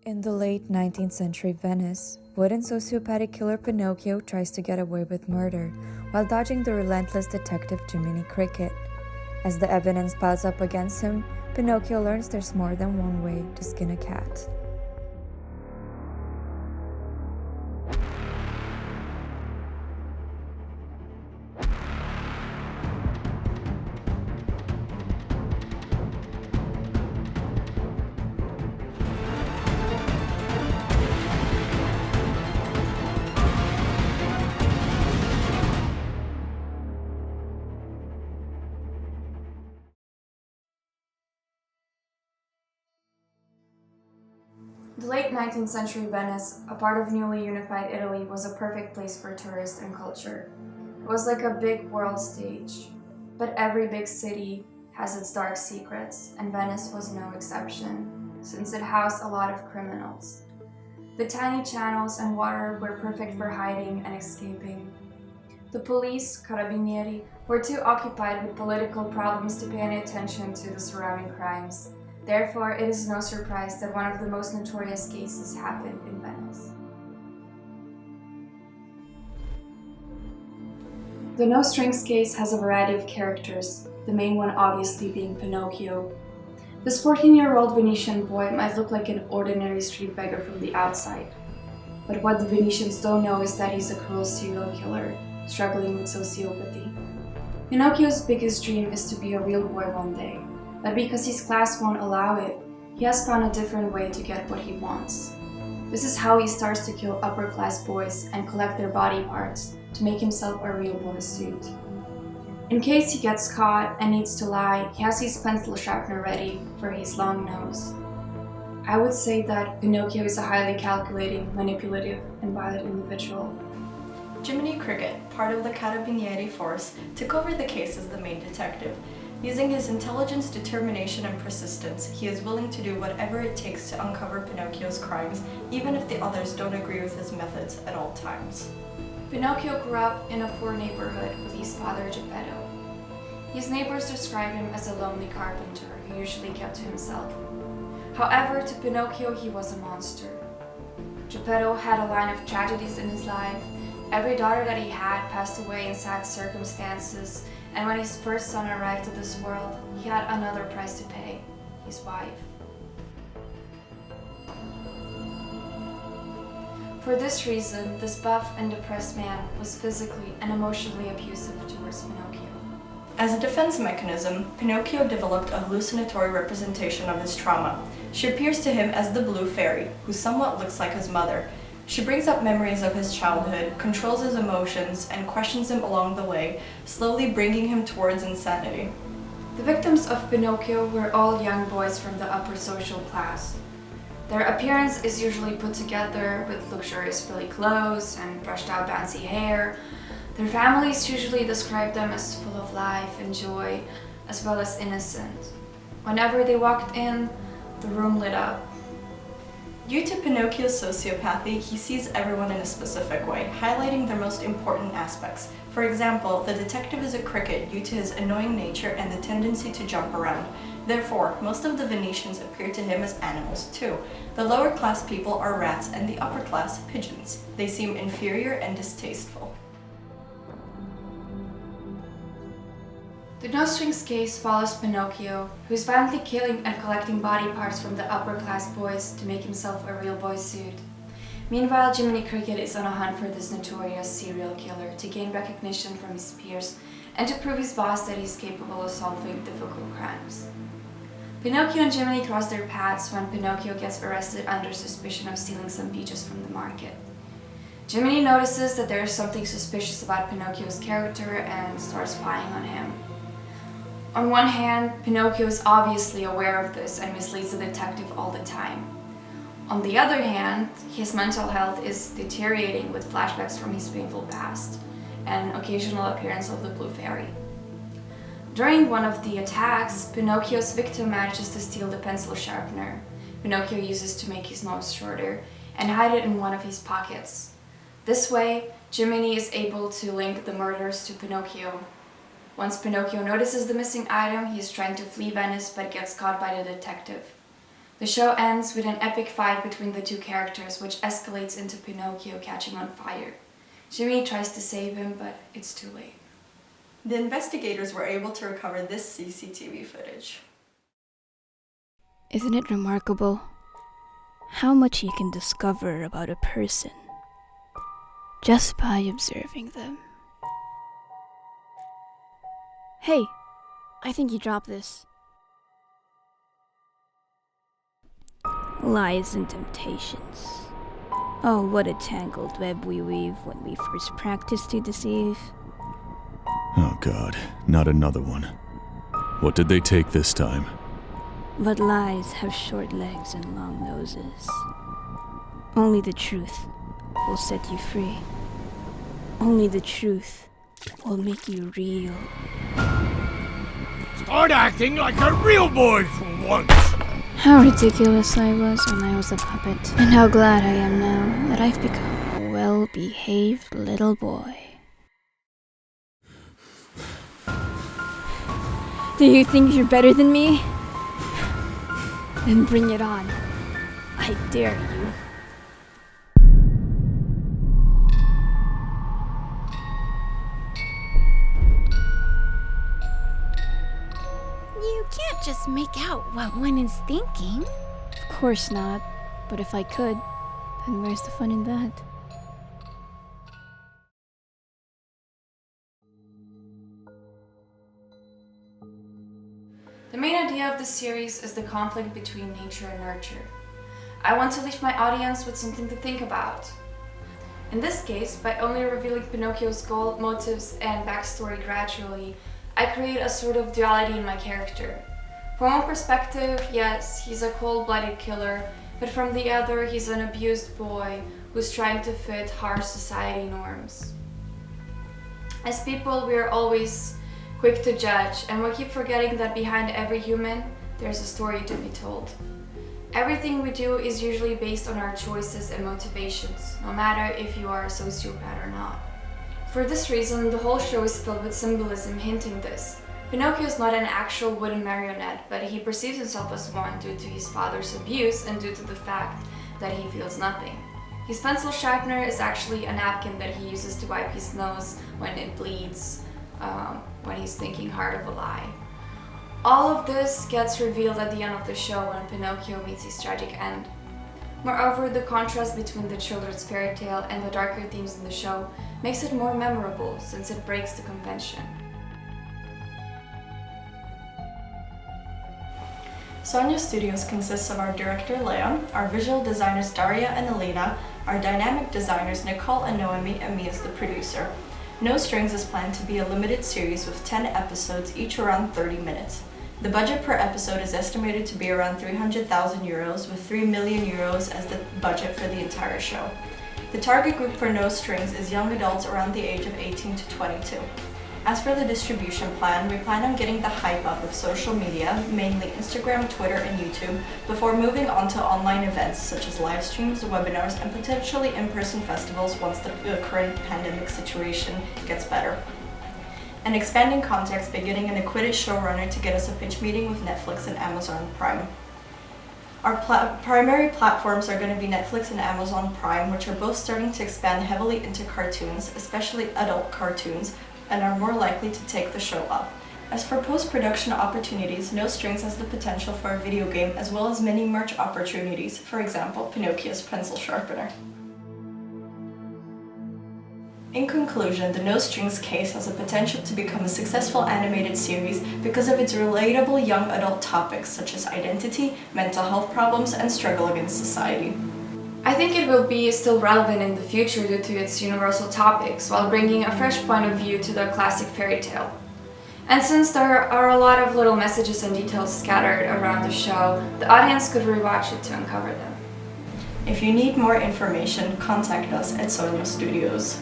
In the late 19th century Venice, wooden sociopathic killer Pinocchio tries to get away with murder while dodging the relentless detective Jiminy Cricket. As the evidence piles up against him, Pinocchio learns there's more than one way to skin a cat. The late 19th century Venice, a part of newly unified Italy, was a perfect place for tourists and culture. It was like a big world stage. But every big city has its dark secrets, and Venice was no exception, since it housed a lot of criminals. The tiny channels and water were perfect for hiding and escaping. The police, carabinieri, were too occupied with political problems to pay any attention to the surrounding crimes. Therefore, it is no surprise that one of the most notorious cases happened in Venice. The No Strings case has a variety of characters, the main one obviously being Pinocchio. This 14-year-old Venetian boy might look like an ordinary street beggar from the outside. But what the Venetians don't know is that he's a cruel serial killer, struggling with sociopathy. Pinocchio's biggest dream is to be a real boy one day. But because his class won't allow it, he has found a different way to get what he wants. This is how he starts to kill upper-class boys and collect their body parts to make himself a real boy suit. In case he gets caught and needs to lie, he has his pencil sharpener ready for his long nose. I would say that Pinocchio is a highly calculating, manipulative, and violent individual. Jiminy Cricket, part of the Carabinieri force, took over the case as the main detective. Using his intelligence, determination, and persistence, he is willing to do whatever it takes to uncover Pinocchio's crimes, even if the others don't agree with his methods at all times. Pinocchio grew up in a poor neighborhood with his father Geppetto. His neighbors described him as a lonely carpenter who usually kept to himself. However, to Pinocchio he was a monster. Geppetto had a line of tragedies in his life. Every daughter that he had passed away in sad circumstances, and when his first son arrived to this world, he had another price to pay, his wife. For this reason, this buff and depressed man was physically and emotionally abusive towards Pinocchio. As a defense mechanism, Pinocchio developed a hallucinatory representation of his trauma. She appears to him as the Blue Fairy, who somewhat looks like his mother. She brings up memories of his childhood, controls his emotions, and questions him along the way, slowly bringing him towards insanity. The victims of Pinocchio were all young boys from the upper social class. Their appearance is usually put together with luxurious frilly clothes and brushed out bouncy hair. Their families usually describe them as full of life and joy, as well as innocent. Whenever they walked in, the room lit up. Due to Pinocchio's sociopathy, he sees everyone in a specific way, highlighting their most important aspects. For example, the detective is a cricket due to his annoying nature and the tendency to jump around. Therefore, most of the Venetians appear to him as animals too. The lower class people are rats and the upper class pigeons. They seem inferior and distasteful. The No Strings case follows Pinocchio, who is violently killing and collecting body parts from the upper-class boys to make himself a real boy suit. Meanwhile, Jiminy Cricket is on a hunt for this notorious serial killer to gain recognition from his peers and to prove his boss that he's capable of solving difficult crimes. Pinocchio and Jiminy cross their paths when Pinocchio gets arrested under suspicion of stealing some peaches from the market. Jiminy notices that there is something suspicious about Pinocchio's character and starts spying on him. On one hand, Pinocchio is obviously aware of this and misleads the detective all the time. On the other hand, his mental health is deteriorating with flashbacks from his painful past and occasional appearance of the Blue Fairy. During one of the attacks, Pinocchio's victim manages to steal the pencil sharpener Pinocchio uses to make his nose shorter and hide it in one of his pockets. This way, Jiminy is able to link the murders to Pinocchio. Once Pinocchio notices the missing item, he is trying to flee Venice but gets caught by the detective. The The show ends with an epic fight between the two characters, which escalates into Pinocchio catching on fire. Jiminy tries to save him, but it's too late. The investigators were able to recover this CCTV footage. Isn't it remarkable how much you can discover about a person just by observing them? Hey, I think you dropped this. Lies and temptations. Oh, what a tangled web we weave when we first practice to deceive. Oh God, not another one. What did they take this time? But lies have short legs and long noses. Only the truth will set you free. Only the truth will make you real. Start acting like a real boy for once! How ridiculous I was when I was a puppet, and how glad I am now that I've become a well-behaved little boy. Do you think you're better than me? Then bring it on. I dare you. You can't just make out what one is thinking. Of course not. But if I could, then where's the fun in that? The main idea of the series is the conflict between nature and nurture. I want to leave my audience with something to think about. In this case, by only revealing Pinocchio's goal, motives, and backstory gradually, I create a sort of duality in my character. From one perspective, yes, he's a cold-blooded killer, but from the other, he's an abused boy who's trying to fit harsh society norms. As people, we are always quick to judge, and we keep forgetting that behind every human, there's a story to be told. Everything we do is usually based on our choices and motivations, no matter if you are a sociopath or not. For this reason, the whole show is filled with symbolism hinting this. Pinocchio is not an actual wooden marionette, but he perceives himself as one due to his father's abuse and due to the fact that he feels nothing. His pencil sharpener is actually a napkin that he uses to wipe his nose when it bleeds, when he's thinking hard of a lie. All of this gets revealed at the end of the show when Pinocchio meets his tragic end. Moreover, the contrast between the children's fairy tale and the darker themes in the show makes it more memorable since it breaks the convention. Sonia Studios consists of our director Leah, our visual designers Daria and Elena, our dynamic designers Nicole and Noemi, and me as the producer. No Strings is planned to be a limited series with 10 episodes, each around 30 minutes. The budget per episode is estimated to be around 300,000 euros, with 3 million euros as the budget for the entire show. The target group for No Strings is young adults around the age of 18 to 22. As for the distribution plan, we plan on getting the hype up of social media, mainly Instagram, Twitter, and YouTube, before moving on to online events such as live streams, webinars, and potentially in-person festivals once the current pandemic situation gets better. And expanding context by getting an acquitted showrunner to get us a pitch meeting with Netflix and Amazon Prime. Our primary platforms are going to be Netflix and Amazon Prime, which are both starting to expand heavily into cartoons, especially adult cartoons, and are more likely to take the show up. As for post-production opportunities, No Strings has the potential for a video game as well as many merch opportunities, for example, Pinocchio's pencil sharpener. In conclusion, the No Strings case has the potential to become a successful animated series because of its relatable young adult topics such as identity, mental health problems, and struggle against society. I think it will be still relevant in the future due to its universal topics, while bringing a fresh point of view to the classic fairy tale. And since there are a lot of little messages and details scattered around the show, the audience could rewatch it to uncover them. If you need more information, contact us at Sonia Studios.